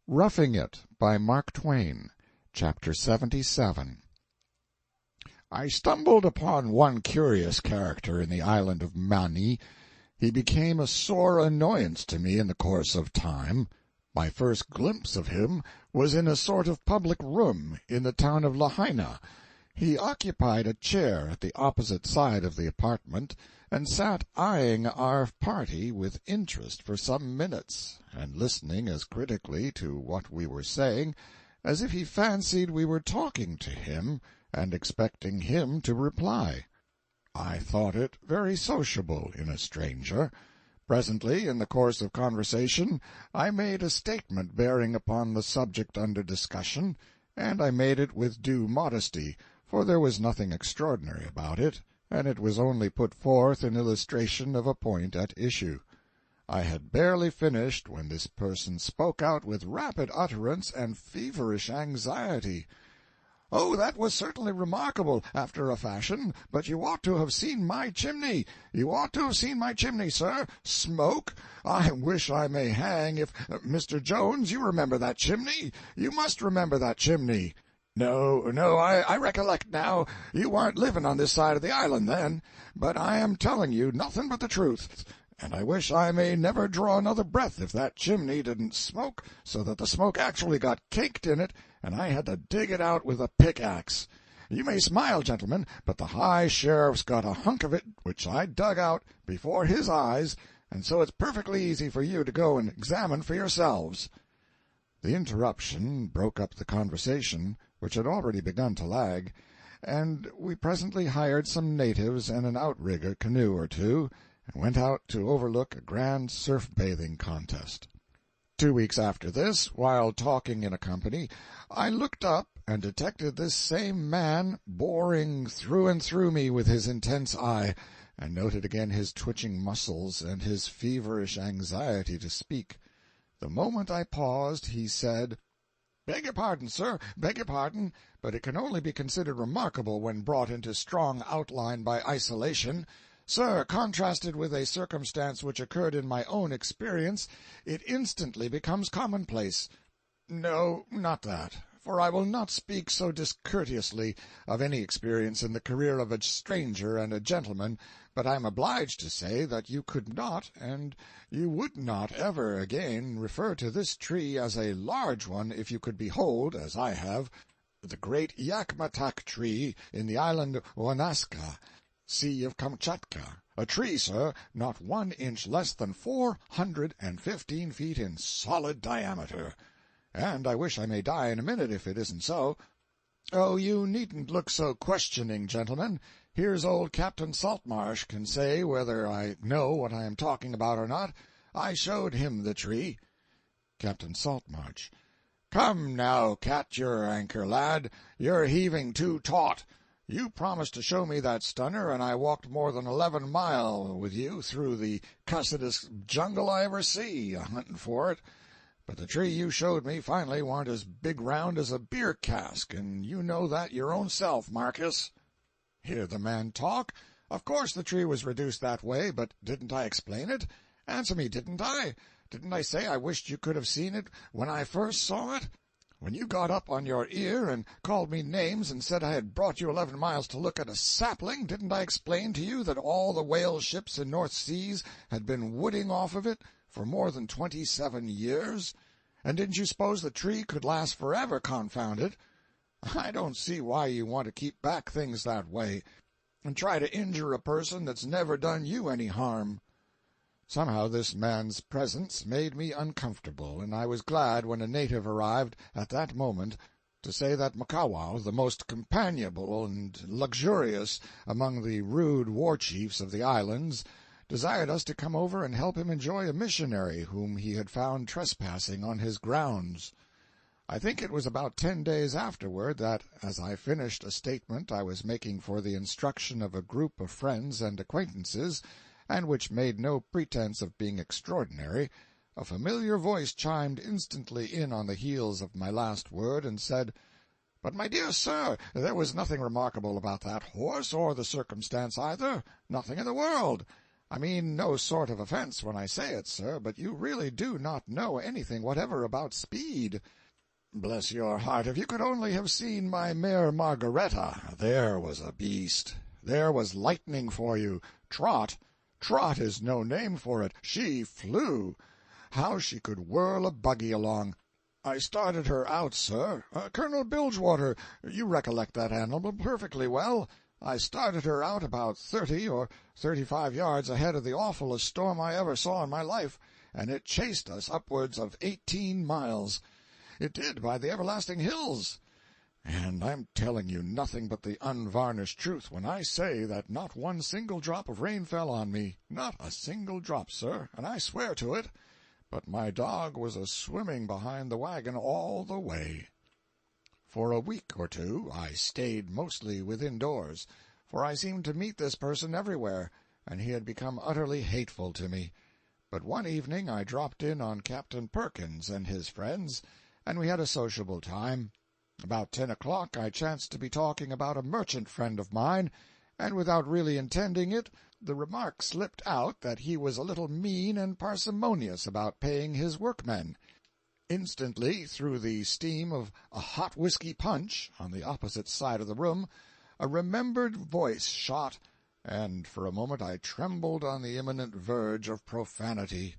Roughing It by Mark Twain, Chapter 77. I stumbled upon one curious character in the island of Mani. He became a sore annoyance to me in the course of time. My first glimpse of him was in a sort of public room in the town of Lahaina. He occupied a chair at the opposite side of the apartment, and sat eyeing our party with interest for some minutes, and listening as critically to what we were saying as if he fancied we were talking to him and expecting him to reply. I thought it very sociable in a stranger. Presently, in the course of conversation, I made a statement bearing upon the subject under discussion, and I made it with due modesty, for there was nothing extraordinary about it, and it was only put forth in illustration of a point at issue. I had barely finished when this person spoke out with rapid utterance and feverish anxiety. "Oh, that was certainly remarkable, after a fashion, but you ought to have seen my chimney. You ought to have seen my chimney, sir. Smoke! I wish I may hang if— Mr. Jones, you remember that chimney? You must remember that chimney." "No, I recollect now. You warn't living on this side of the island then. But I am telling you nothing but the truth, and I wish I may never draw another breath if that chimney didn't smoke so that the smoke actually got caked in it, and I had to dig it out with a pickaxe. You may smile, gentlemen, but the high sheriff's got a hunk of it which I dug out before his eyes, and so it's perfectly easy for you to go and examine for yourselves." The interruption broke up the conversation, which had already begun to lag, and we presently hired some natives and an outrigger canoe or two, and went out to overlook a grand surf-bathing contest. 2 weeks after this, while talking in a company, I looked up and detected this same man boring through and through me with his intense eye, and noted again his twitching muscles and his feverish anxiety to speak. The moment I paused, he said— "Beg your pardon, sir, beg your pardon, but it can only be considered remarkable when brought into strong outline by isolation. Sir, contrasted with a circumstance which occurred in my own experience, it instantly becomes commonplace. No, not that, for I will not speak so discourteously of any experience in the career of a stranger and a gentleman, but I am obliged to say that you could not, and you would not ever again refer to this tree as a large one if you could behold, as I have, the great Yakmatak tree in the island Wanaska, Sea of Kamchatka, a tree, sir, not 1 inch less than 415 feet in solid diameter. And I wish I may die in a minute if it isn't so. Oh, you needn't look so questioning, gentlemen. Here's old Captain Saltmarsh can say whether I know what I am talking about or not. I showed him the tree." Captain Saltmarsh. "Come now, cat your anchor, lad. You're heaving too taut. You promised to show me that stunner, and I walked more than 11 mile with you through the cussedest jungle I ever see, a-hunting for it. But the tree you showed me finally warn't as big round as a beer cask, and you know that your own self, Marcus." "Hear the man talk! Of course the tree was reduced that way, but didn't I explain it? Answer me, didn't I? Didn't I say I wished you could have seen it when I first saw it? When you got up on your ear and called me names and said I had brought you 11 miles to look at a sapling, didn't I explain to you that all the whale ships in North Seas had been wooding off of it for more than 27 years? And didn't you suppose the tree could last forever, confound it? I don't see why you want to keep back things that way, and try to injure a person that's never done you any harm." Somehow this man's presence made me uncomfortable, and I was glad when a native arrived at that moment to say that Makawa, the most companionable and luxurious among the rude war chiefs of the islands, desired us to come over and help him enjoy a missionary whom he had found trespassing on his grounds. I think it was about 10 days afterward that, as I finished a statement I was making for the instruction of a group of friends and acquaintances, and which made no pretense of being extraordinary, a familiar voice chimed instantly in on the heels of my last word, and said— "But, my dear sir, there was nothing remarkable about that horse, or the circumstance either. Nothing in the world. I mean no sort of offense when I say it, sir, but you really do not know anything whatever about speed. Bless your heart, if you could only have seen my mare Margaretta, there was a beast. There was lightning for you. Trot. Trot is no name for it. She flew. How she could whirl a buggy along. I started her out, sir. Colonel Bilgewater, you recollect that animal perfectly well. I started her out about 30 or 35 yards ahead of the awfulest storm I ever saw in my life, and it chased us upwards of 18 miles. It did, by the everlasting hills. And I'm telling you nothing but the unvarnished truth when I say that not one single drop of rain fell on me. Not a single drop, sir, and I swear to it. But my dog was a-swimming behind the wagon all the way. For a week or two I stayed mostly within doors, for I seemed to meet this person everywhere, and he had become utterly hateful to me. But one evening I dropped in on Captain Perkins and his friends, and we had a sociable time. About 10 o'clock I chanced to be talking about a merchant friend of mine, and without really intending it, the remark slipped out that he was a little mean and parsimonious about paying his workmen. Instantly, through the steam of a hot whiskey punch on the opposite side of the room, a remembered voice shot, and for a moment I trembled on the imminent verge of profanity.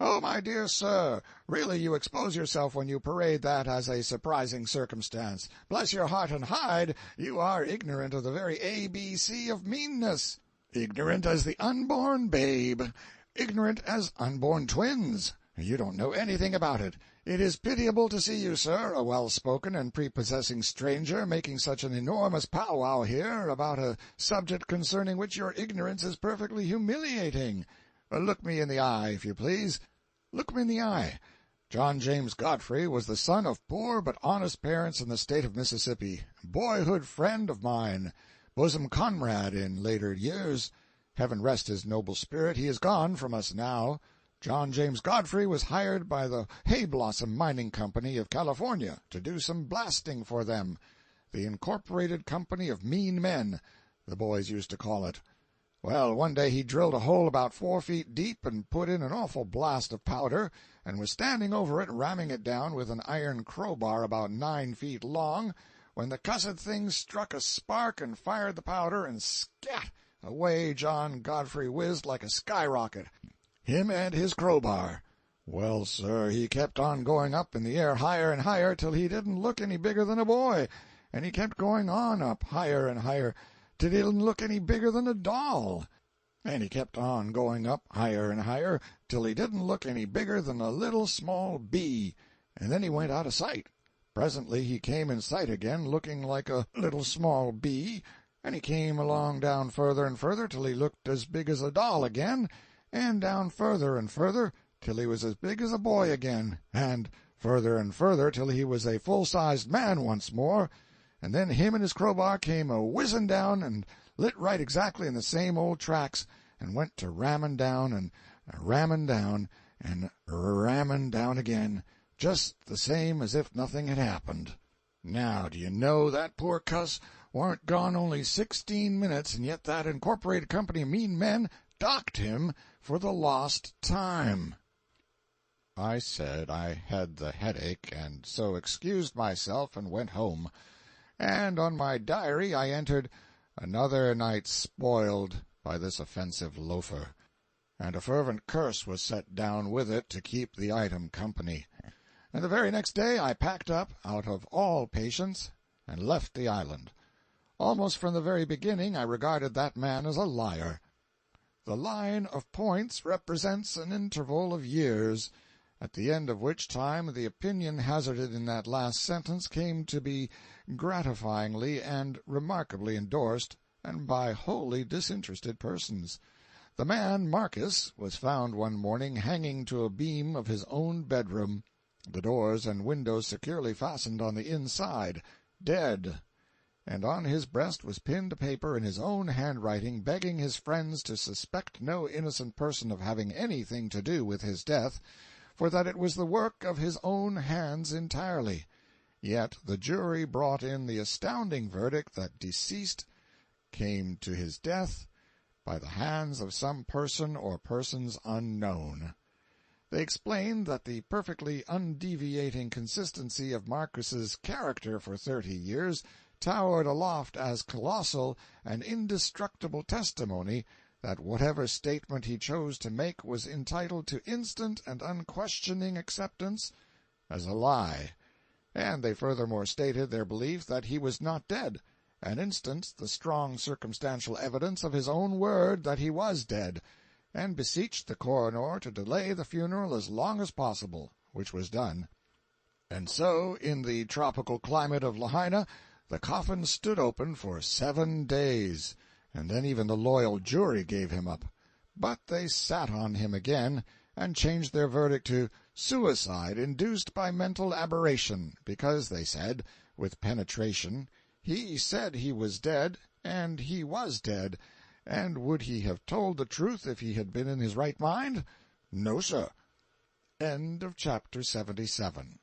"Oh, my dear sir, really you expose yourself when you parade that as a surprising circumstance. Bless your heart and hide, you are ignorant of the very ABC of meanness. Ignorant as the unborn babe. Ignorant as unborn twins. You don't know anything about it. It is pitiable to see you, sir, a well-spoken and prepossessing stranger, making such an enormous powwow here about a subject concerning which your ignorance is perfectly humiliating. Look me in the eye, if you please. Look me in the eye. John James Godfrey was the son of poor but honest parents in the state of Mississippi, boyhood friend of mine, bosom comrade in later years. Heaven rest his noble spirit, he is gone from us now. John James Godfrey was hired by the Hay Blossom Mining Company of California to do some blasting for them, the Incorporated Company of Mean Men, the boys used to call it. Well, one day he drilled a hole about 4 feet deep and put in an awful blast of powder, and was standing over it ramming it down with an iron crowbar about 9 feet long, when the cussed thing struck a spark and fired the powder, and scat! Away John Godfrey whizzed like a skyrocket, him and his crowbar. Well, sir, he kept on going up in the air higher and higher till he didn't look any bigger than a boy, and he kept going on up higher and higher till he didn't look any bigger than a doll, and he kept on going up higher and higher till he didn't look any bigger than a little small bee, and then he went out of sight. Presently he came in sight again, looking like a little small bee, and he came along down further and further till he looked as big as a doll again, and down further and further till he was as big as a boy again, and further and further till he was a full-sized man once more, and then him and his crowbar came a-whizzing down and lit right exactly in the same old tracks, and went to ramming down and ramming down and ramming down again, just the same as if nothing had happened. Now, do you know, that poor cuss warn't gone only 16 minutes, and yet that Incorporated Company of Mean Men docked him for the lost time." I said I had the headache, and so excused myself and went home. And on my diary I entered, "Another night spoiled by this offensive loafer," and a fervent curse was set down with it to keep the item company. And the very next day I packed up, out of all patience, and left the island. Almost from the very beginning I regarded that man as a liar. The line of points represents an interval of years, at the end of which time the opinion hazarded in that last sentence came to be gratifyingly and remarkably endorsed, and by wholly disinterested persons. The man, Marcus, was found one morning hanging to a beam of his own bedroom, the doors and windows securely fastened on the inside, dead, and on his breast was pinned a paper in his own handwriting begging his friends to suspect no innocent person of having anything to do with his death, for that it was the work of his own hands entirely. Yet the jury brought in the astounding verdict that deceased came to his death by the hands of some person or persons unknown. They explained that the perfectly undeviating consistency of Marcus's character for 30 years towered aloft as colossal and indestructible testimony that whatever statement he chose to make was entitled to instant and unquestioning acceptance as a lie, and they furthermore stated their belief that he was not dead, and instanced the strong circumstantial evidence of his own word that he was dead, and beseeched the coroner to delay the funeral as long as possible, which was done. And so, in the tropical climate of Lahaina, the coffin stood open for 7 days, and then even the loyal jury gave him up. But they sat on him again, and changed their verdict to suicide induced by mental aberration, because, they said, with penetration, he said he was dead, and he was dead, and would he have told the truth if he had been in his right mind? No, sir. End of chapter 77.